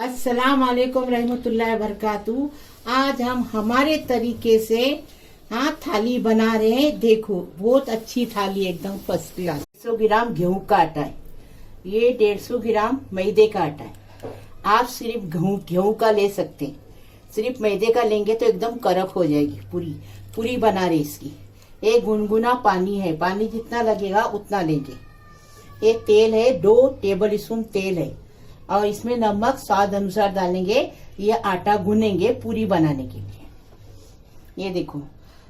अस्सलाम वालेकुम रहमतुल्लाहि बरकातू। आज हम हमारे तरीके से थाली बना रहे हैं। देखो बहुत अच्छी थाली, एकदम फर्स्ट क्लास। 150 ग्राम गेहूं का आटा है, ये 150 ग्राम मैदे का आटा है। आप सिर्फ गेहूं का ले सकते हैं, सिर्फ मैदे का लेंगे तो एकदम कड़क हो जाएगी। पूरी पूरी बना रहे इसकी। एक गुनगुना पानी है, पानी जितना लगेगा उतना लेंगे। एक तेल है, 2 टेबल स्पून तेल है, और इसमें नमक स्वाद अनुसार डालेंगे। ये आटा गूनेंगे पूरी बनाने के लिए। ये देखो,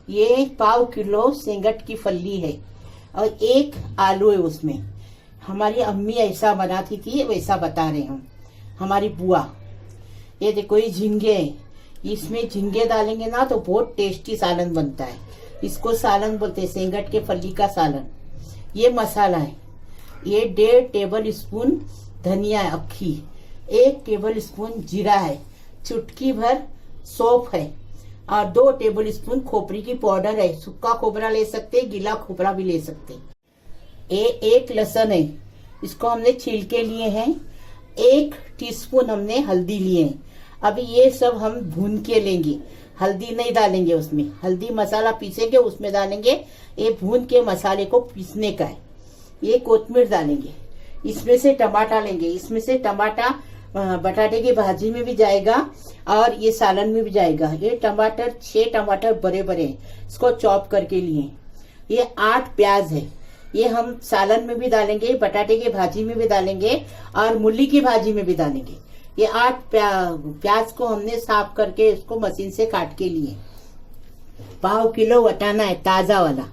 ये 1/4 किलो सेंगट की फली है और 1 आलू है उसमें। हमारी अम्मी ऐसा बनाती थी, वैसा बता रहे हम, हमारी बुआ। ये देखो, ये झींगे है, इसमें झींगे डालेंगे ना तो बहुत टेस्टी सालन बनता है। इसको सालन बोलते हैं, सेंगट के फली का सालन। ये मसाला है, ये 1.5 टेबल स्पून धनिया है अक्खी, 1 टेबल स्पून जीरा है, चुटकी भर सौंफ है, और 2 टेबल स्पून खोपरी की पाउडर है। सूखा खोपरा ले सकते, गीला खोपरा भी ले सकते। 1 लहसुन है, इसको हमने छील के लिए हैं। 1 टीस्पून हमने हल्दी लिए हैं। अभी ये सब हम भून के लेंगे, हल्दी नहीं डालेंगे उसमें। हल्दी मसाला पीसेंगे उसमें डालेंगे, ये भून के मसाले को पीसने का है। ये कोथमीर डालेंगे, इसमें से टमाटा लेंगे, इसमें से टमाटा बटाटे की भाजी में भी जाएगा और ये सालन में भी जाएगा। ये टमाटर 6 टमाटर बड़े बड़े, इसको चॉप करके लिए। ये 8 प्याज है, ये हम सालन में भी डालेंगे, बटाटे की भाजी में भी डालेंगे और मूली की भाजी में भी डालेंगे। ये 8 प्याज को हमने साफ करके इसको मशीन से काट के लिए। 1/2 किलो वटाना है, ताजा वाला।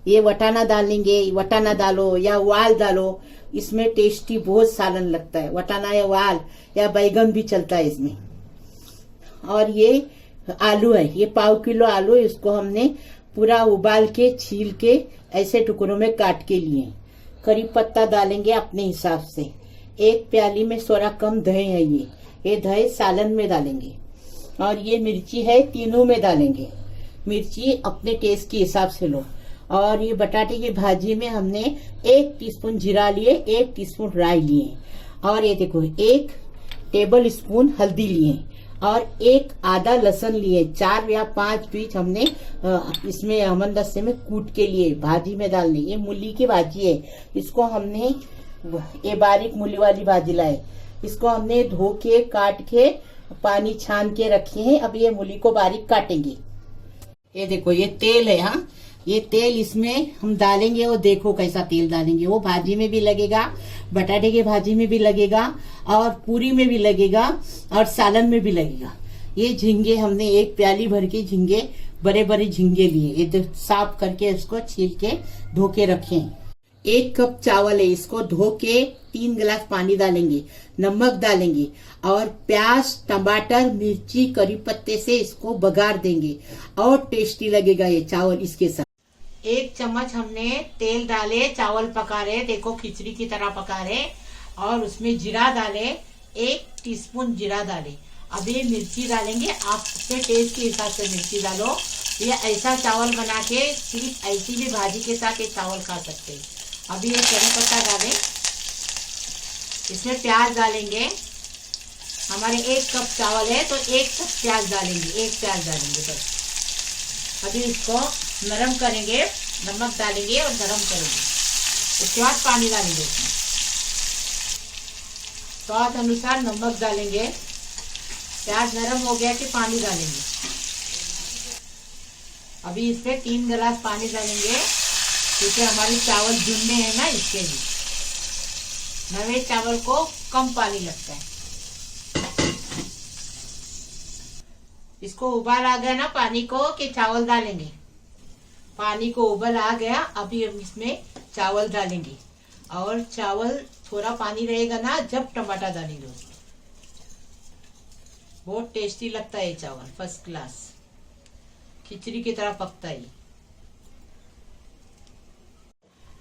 ये वटाना डालेंगे, वटाना डालो या वाल डालो, इसमें टेस्टी बहुत सालन लगता है। वटाना या वाल या बैगन भी चलता है इसमें। और ये आलू है, ये 1/4 किलो आलू है, इसको हमने पूरा उबाल के छील के ऐसे टुकड़ों में काट के लिए। करी पत्ता डालेंगे अपने हिसाब से। 1 प्याली में थोड़ा कम दही है, ये दही सालन में डालेंगे। और ये मिर्ची है, तीनों में डालेंगे। मिर्ची अपने टेस्ट के हिसाब से लो। और ये बटाटे की भाजी में हमने 1 टीस्पून जीरा लिए, 1 टीस्पून राई लिए, और ये देखो 1 टेबल स्पून हल्दी लिए, और 1 आधा लहसुन लिए। 4 या 5 पीस हमने इसमें हमदस्ते में कूट के लिए भाजी में डालनी। ये मूली की भाजी है, इसको हमने ये बारीक मूली वाली भाजी लाए, इसको हमने धो के काट के पानी छान के रखे हैं। अब ये मूली को बारीक काटेंगे। ये देखो, ये तेल है, ये तेल इसमें हम डालेंगे। वो देखो कैसा तेल डालेंगे, वो भाजी में भी लगेगा, बटाटे की भाजी में भी लगेगा, और पूरी में भी लगेगा, और सालन में भी लगेगा। ये झींगे हमने 1 प्याली भर के झींगे, बड़े बड़े झींगे लिए। ये साफ करके इसको छील के धो के रखे। 1 कप चावल है, इसको धो के 3 गिलास पानी डालेंगे, नमक डालेंगे, और प्याज, टमाटर, मिर्ची, करी पत्ते से इसको बघार देंगे, और टेस्टी लगेगा ये चावल इसके साथ। 1 चम्मच हमने तेल डाले, चावल पका रहे, देखो खिचड़ी की तरह पका रहे, और उसमें जीरा डाले, 1 टीस्पून जीरा डाले। अभी मिर्ची डालेंगे, आप अपने टेस्ट के हिसाब से मिर्ची डालो। ये ऐसा चावल बना के सिर्फ ऐसी भी भाजी के साथ ये चावल खा सकते हैं। अभी ये करी पत्ता डालें, इसमें प्याज डालेंगे। हमारे 1 कप चावल है तो 1 कप प्याज डालेंगे, 1 प्याज डालेंगे बस। अभी इसको नरम करेंगे, नमक डालेंगे और गरम करेंगे। उसके बाद पानी डालेंगे, उसमें स्वाद अनुसार नमक डालेंगे। प्याज नरम हो गया कि पानी डालेंगे। अभी इसमें 3 गिलास पानी डालेंगे, क्योंकि हमारे चावल भुनने हैं ना, इसके लिए। नवे चावल को कम पानी लगता है। इसको उबाल आ गया ना पानी को, कि चावल डालेंगे। पानी को उबल आ गया, अभी हम इसमें चावल डालेंगे। और चावल थोड़ा पानी रहेगा ना जब टमाटर डालेंगे उसमें। बहुत टेस्टी लगता है चावल, फर्स्ट क्लास, खिचड़ी की तरह पकता है।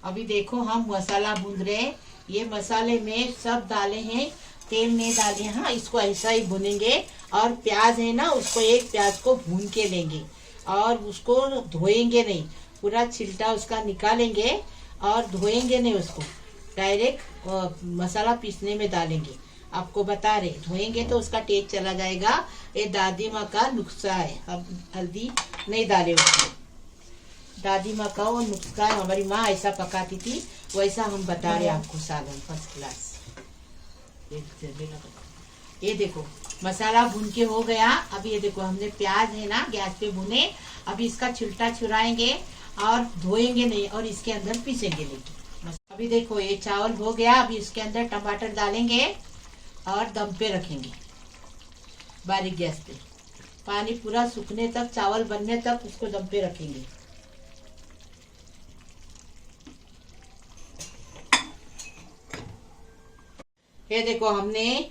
अभी देखो हम मसाला भून रहे हैं। ये मसाले में सब डाले हैं, तेल नहीं डाले हैं। इसको ऐसा ही भुनेंगे। और प्याज है ना, उसको 1 प्याज को भून के लेंगे, और उसको धोएंगे नहीं, पूरा छिलटा उसका निकालेंगे और धोएंगे नहीं उसको, डायरेक्ट मसाला पीसने में डालेंगे। आपको बता रहे, धोएंगे तो उसका टेस्ट चला जाएगा। ये दादी माँ का नुस्खा है, अब हल्दी नहीं डाले उसमें। दादी माँ का वो नुस्खा है, हमारी माँ ऐसा पकाती थी, वैसा हम बता रहे आपको। सालन फर्स्ट क्लास। ये देखो मसाला भून के हो गया। अभी ये देखो हमने प्याज है ना गैस पे भुने, अभी इसका छिलटा छुड़ाएंगे और धोएंगे नहीं और इसके अंदर पीसेंगे लेके। अभी देखो ये चावल हो गया, अभी इसके अंदर टमाटर डालेंगे और दम पे रखेंगे बारीक गैस पे। पानी पूरा सूखने तक, चावल बनने तक उसको दम पे रखेंगे। ये देखो हमने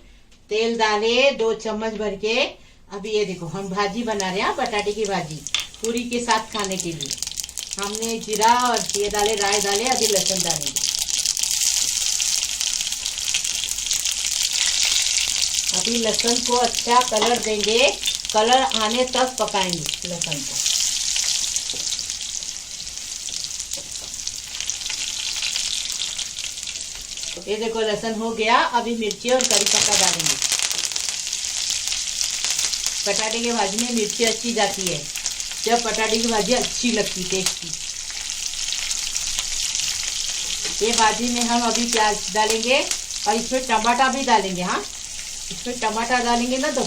तेल डाले 2 चम्मच भर के। अभी ये देखो हम भाजी बना रहे हैं, बटाटे की भाजी पूरी के साथ खाने के लिए। हमने जीरा और ये डाले, राई डाले, अभी लहसुन डालेंगे। अभी लहसुन को अच्छा कलर देंगे, कलर आने तक पकाएंगे लहसुन को। ये देखो लहसुन हो गया, अभी मिर्ची और करी पत्ता डालेंगे। पटाटे की भाजी में मिर्ची अच्छी जाती है, जब पटाटे की भाजी अच्छी लगती, टेस्टी। ये भाजी में हम अभी प्याज डालेंगे और इसमें टमाटर भी डालेंगे। हाँ, इसमें टमाटर डालेंगे ना तो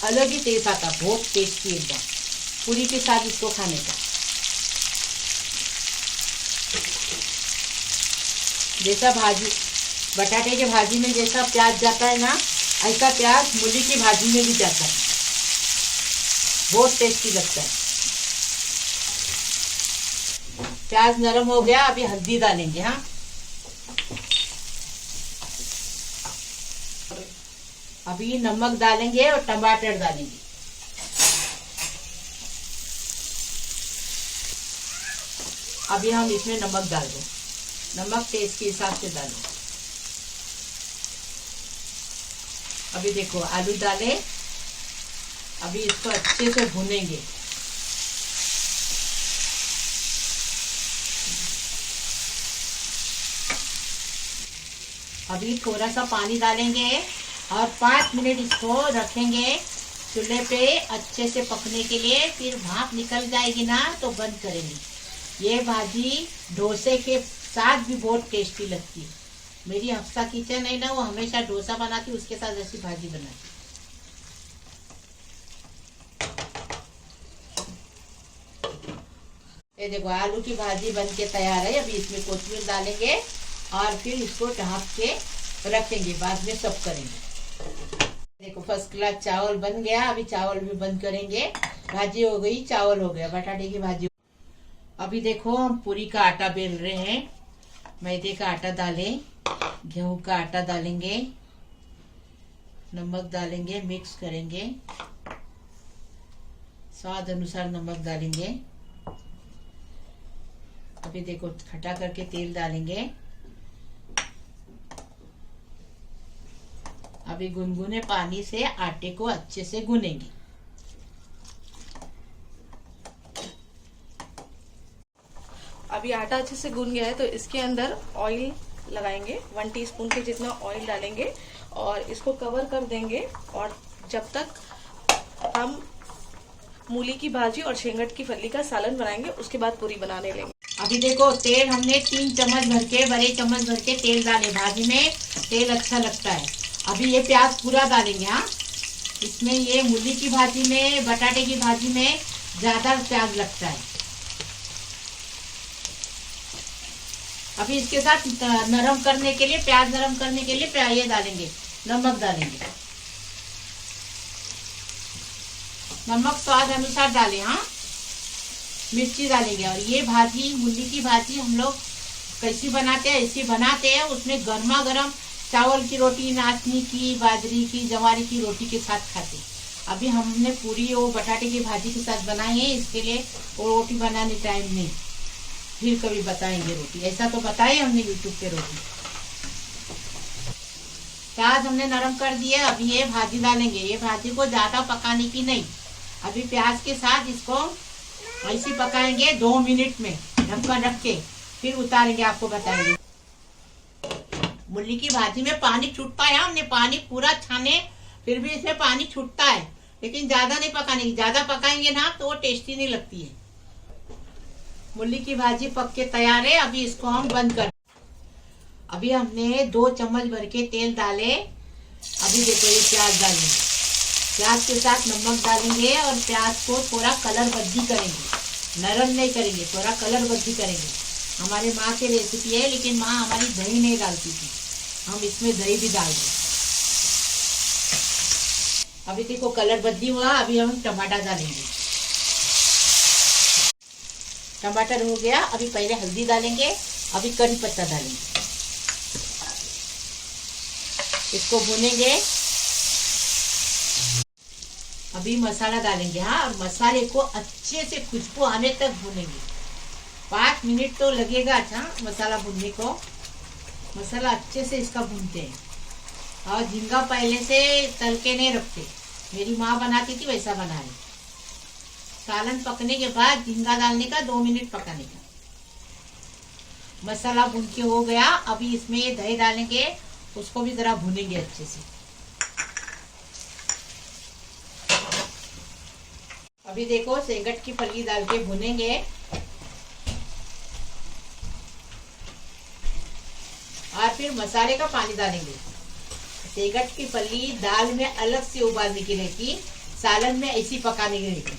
अलग ही टेस्ट आता, बहुत टेस्टी एकदम, पूरी के साथ इसको खाने का। जैसा भाजी बटाटे के भाजी में जैसा प्याज जाता है ना, ऐसा प्याज मूली की भाजी में भी जाता है, बहुत टेस्टी लगता है। प्याज नरम हो गया, अभी हल्दी डालेंगे। हाँ, अभी नमक डालेंगे और टमाटर डालेंगे। अभी हम इसमें नमक डाल दो, नमक टेस्ट के हिसाब से डालो। अभी देखो आलू डाले, अभी इसको अच्छे से भूनेंगे। अभी थोड़ा सा पानी डालेंगे और 5 मिनट इसको रखेंगे चूल्हे पे अच्छे से पकने के लिए। फिर भाप निकल जाएगी ना तो बंद करेंगे। ये भाजी डोसे के साथ भी बहुत टेस्टी लगती है। मेरी हफ्सा किचन है ना, वो हमेशा डोसा बनाती, उसके साथ ऐसी भाजी बनाती। ये देखो आलू की भाजी बन के तैयार है। अभी इसमें कोथिंबीर डालेंगे और फिर इसको ढक के रखेंगे, बाद में सर्व करेंगे। देखो फर्स्ट क्लास चावल बन गया। अभी चावल भी बंद करेंगे। भाजी हो गई, चावल हो गया, बटाटे की भाजी। अभी देखो हम पूरी का आटा बेल रहे हैं। मैदे का आटा डालें, गेहूं का आटा डालेंगे, नमक डालेंगे, मिक्स करेंगे, स्वाद अनुसार नमक डालेंगे। अभी देखो खट्टा करके तेल डालेंगे। अभी गुनगुने पानी से आटे को अच्छे से गूनेंगे। अभी आटा अच्छे से गून गया है तो इसके अंदर ऑयल लगाएंगे। 1 टीस्पून के जितना ऑयल डालेंगे और इसको कवर कर देंगे। और जब तक हम मूली की भाजी और शेंगट की फली का सालन बनाएंगे, उसके बाद पूरी बनाने लेंगे। अभी देखो तेल हमने 3 चम्मच भर के, बड़े चम्मच भर के तेल डाले। भाजी में तेल अच्छा लगता है। अभी ये प्याज पूरा डालेंगे। हाँ, इसमें ये मूली की भाजी में, बटाटे की भाजी में ज्यादा प्याज लगता है। अभी इसके साथ नरम करने के लिए, प्याज नरम करने के लिए ये डालेंगे, नमक डालेंगे। नमक स्वाद अनुसार डालें। हाँ, मिर्ची डालेंगे। और ये भाजी, मूली की भाजी हम लोग कैसी बनाते हैं, ऐसी बनाते हैं। उसमें गर्मा गर्म चावल की रोटी, नाचनी की, बाजरी की, जवारी की रोटी के साथ खाते। अभी हमने पूरी वो बटाटे की भाजी के साथ बनाई है, इसके लिए वो रोटी बनाने टाइम नहीं, फिर कभी बताएंगे रोटी। ऐसा तो बताए हमने यूट्यूब पे रोटी। प्याज हमने नरम कर दिया। अभी ये भाजी डालेंगे। ये भाजी को ज्यादा पकाने की नहीं, अभी प्याज के साथ इसको ऐसे पकाएंगे 2 मिनट में ढक्कन रख के, फिर उतारेंगे, आपको बताएंगे। मूली की भाजी में पानी छूटता है, हमने पानी पूरा छाने फिर भी इसमें पानी छूटता है, लेकिन ज्यादा नहीं पकाने की। ज्यादा पकाएंगे ना तो वो टेस्टी नहीं लगती है। मूली की भाजी पक के तैयार है। अभी इसको हम बंद कर। अभी हमने 2 चम्मच भर के तेल डाले। अभी देखो ये प्याज डालेंगे, प्याज के साथ नमक डालेंगे और प्याज को थोड़ा कलर बदली करेंगे, नरम नहीं करेंगे, थोड़ा कलर बदली करेंगे। हमारे माँ की रेसिपी है, लेकिन माँ हमारी दही नहीं डालती थी, हम इसमें दही भी डाल दें। अभी देखो कलर बदली हुआ। अभी हम टमाटर डालेंगे। टमाटर हो गया। अभी पहले हल्दी डालेंगे, अभी करी पत्ता डालेंगे, इसको भूनेंगे। अभी मसाला डालेंगे। हाँ, और मसाले को अच्छे से खुशबू आने तक भूनेंगे। 5 मिनट तो लगेगा अच्छा मसाला भूनने को। मसाला अच्छे से इसका भूनते हैं। और झींगा पहले से तल के नहीं रखते, मेरी माँ बनाती थी वैसा बना रही। सालन पकने के बाद झींगा डालने का, 2 मिनट पकाने का। मसाला भून के हो गया। अभी इसमें ये दही डालेंगे, उसको भी जरा भूनेंगे अच्छे से। अभी देखो सेंगट की फली डाल के भूनेंगे। और फिर मसाले का पानी डालेंगे। सेंगट की फली दाल में अलग से उबालने की रहती, सालन में ऐसी पकाने की रहती।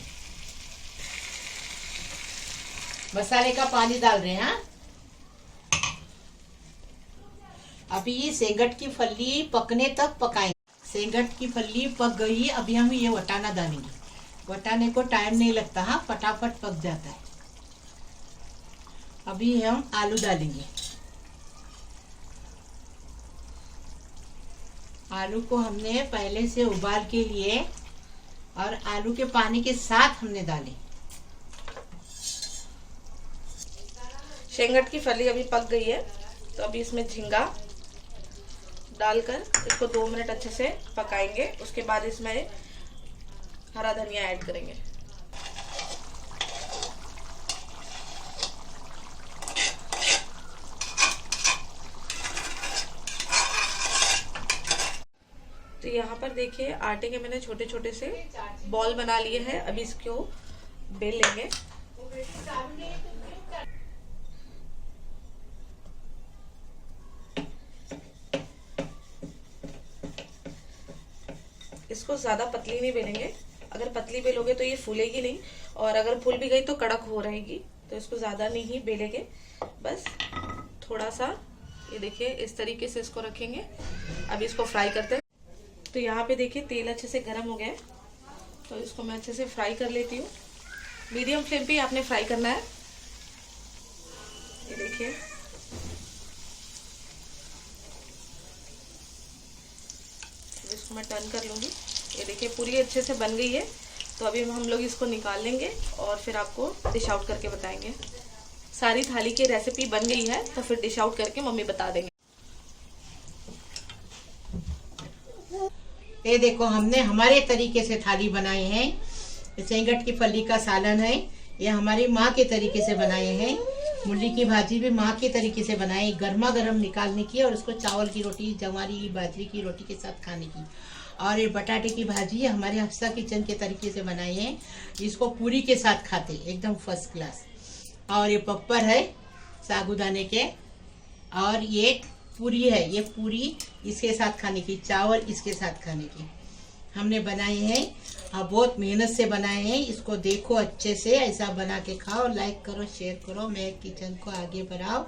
मसाले का पानी डाल रहे हैं। हाँ, अभी ये सेंगट की फली पकने तक पकाएंगे। सेंगट की फली पक गई। अभी हम ये वटाना डालेंगे। वटाने को टाइम नहीं लगता, हाँ फटाफट पक जाता है। अभी हम आलू डालेंगे। आलू को हमने पहले से उबाल के लिए और आलू के पानी के साथ हमने डाले। शेंगट की फली अभी पक गई है, तो अभी इसमें झींगा डालकर इसको 2 मिनट अच्छे से पकाएंगे। उसके बाद इसमें हरा धनिया ऐड करेंगे। तो यहाँ पर देखिए आटे के मैंने छोटे छोटे से बॉल बना लिए हैं। अभी इसको बेल लेंगे। इसको ज्यादा पतली नहीं बेलेंगे, अगर पतली बेलोगे तो ये फूलेगी नहीं, और अगर फूल भी गई तो कड़क हो रहेगी। तो इसको ज्यादा नहीं बेलेंगे, बस थोड़ा सा। ये देखिए इस तरीके से इसको रखेंगे। अब इसको फ्राई करते हैं। तो यहाँ पे देखिए तेल अच्छे से गर्म हो गया है, तो इसको मैं अच्छे से फ्राई कर लेती हूँ। मीडियम फ्लेम पे आपने फ्राई करना है। ये देखिए इसको मैं टर्न कर लूँगी। ये देखिए पूरी अच्छे से बन गई है। तो अभी हम लोग इसको निकाल लेंगे और फिर आपको डिश आउट करके बताएंगे। सारी थाली की रेसिपी बन गई है, तो फिर डिश आउट करके मम्मी बता देंगे। ये देखो हमने हमारे तरीके से थाली बनाए हैं। सेंगट की फली का सालन है, ये हमारी माँ के तरीके से बनाए हैं। मूली की भाजी भी माँ के तरीके से बनाई, गर्मा गर्म निकालने की और उसको चावल की रोटी, जवारी बाजरी की रोटी के साथ खाने की। और ये बटाटे की भाजी हमारे हफ्सा किचन के तरीके से बनाए हैं, इसको पूरी के साथ खाते एकदम फर्स्ट क्लास। और ये पप्पर है साबूदाने के, और ये पूरी है, ये पूरी इसके साथ खाने की, चावल इसके साथ खाने की हमने बनाए हैं। और बहुत मेहनत से बनाए हैं। इसको देखो अच्छे से, ऐसा बना के खाओ, लाइक करो, शेयर करो, मेरे किचन को आगे बढ़ाओ।